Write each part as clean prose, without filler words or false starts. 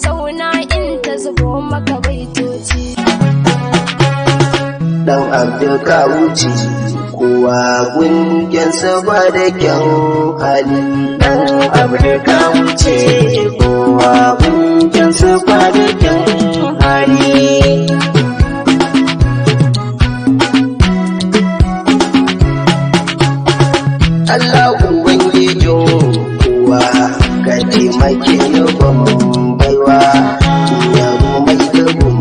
zauna in ta zubo maka baitoci. Dan Abdul ka wuce kowa gungensa ba da kyan hali. Dan Abdul ka wuce kowa gungensa ba da kyan hali. Allah Ubangijin kowa ka taimake ni ban baiwa, yaro mai dubin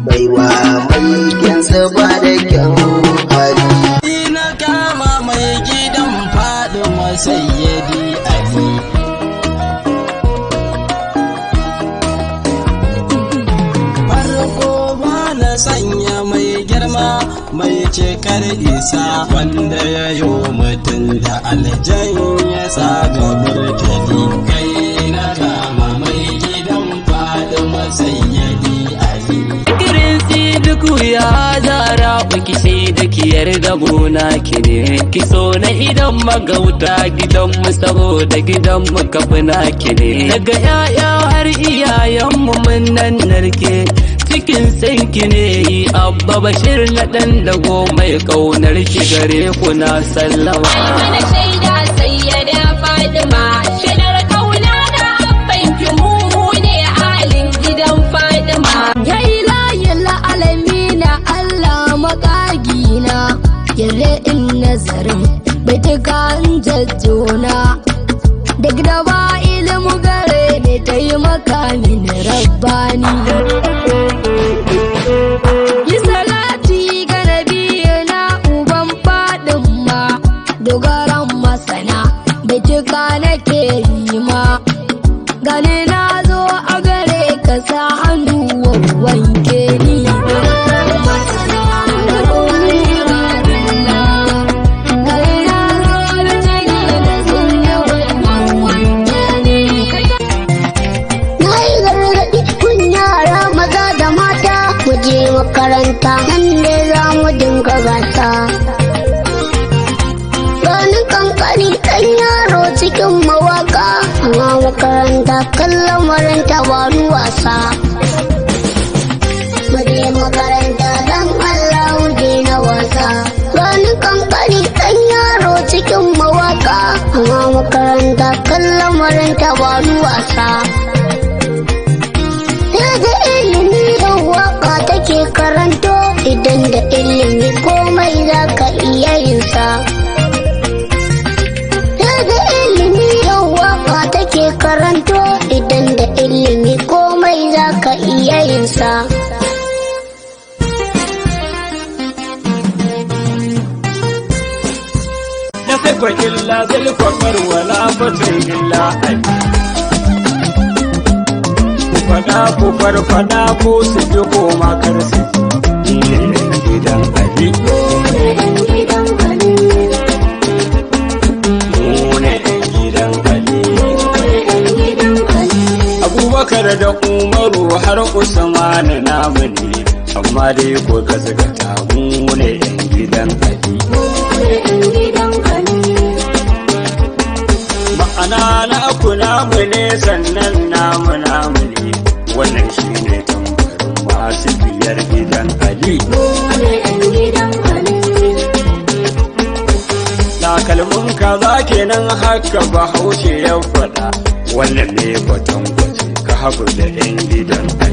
baiwa mai kyansa ba da kyan hali. Ina kama mai gidan Fadima Sayyidi Ali. Farko ba na sanya mai girma mai cikar isa wanda ya yi mutum da aljan ya saba burtali. Kai na kama mai gidan Fadima Sayyidi Ali. Duku ya zara baki sai da kiyar da gona ki ne ki so na idan magauta gidan mu saboda gidan mu kafina ki ne daga yaya har iyayen mu mun nan narke cikin sanki ne abba bashir na dan dago mai kaunar ki gare ku na sallama mana shaida sayyada Fatima shaidar kauna da abban ki mu ne halin gidan Fatima. Alamina Allah makagina yalle in nazarin bai tuka jajjona da gida ba ilimu gare ne ta yi maka mini rabbani. Yi salati ga nabiyina uban Fadima dogaran masana bai tuka nake yi ma gani na zo a gare ka sa hannu wanke ni. Makaranta nan ne za mu dinga gasa. Wani kankani kan yaro cikin mawaka, amma makaranta kan lamarin ta ba wasa. Mu je makaranta dan Allah mu daina wasa. Wani kankani kan yaro cikin mawaka, amma makaranta kan lamarin ta ba wasa. Da ilimi da waka take karanto idan da ilimi komai za ka iya yin sa. Da ilimi da waka take karanto idan da ilimi komai za ka iya yin sa. Na sai fa illa zai fakar wala fatin illa ai. Ku farfada ko su ji koma kar su ji gidan Ali. Abubakar da Umaru har Usman namu ne, amma dai ko gaskata mu ne yan gidan Ali. Ma'ana na ku namu ne sannan namu ne. Wannan shi ne tambarin masu biyar gidan Ali. Takalmin kaza kenan haka Bahaushe ya faɗa, wannan ne kwatankwacin ka haɓu da 'yan gidan Ali.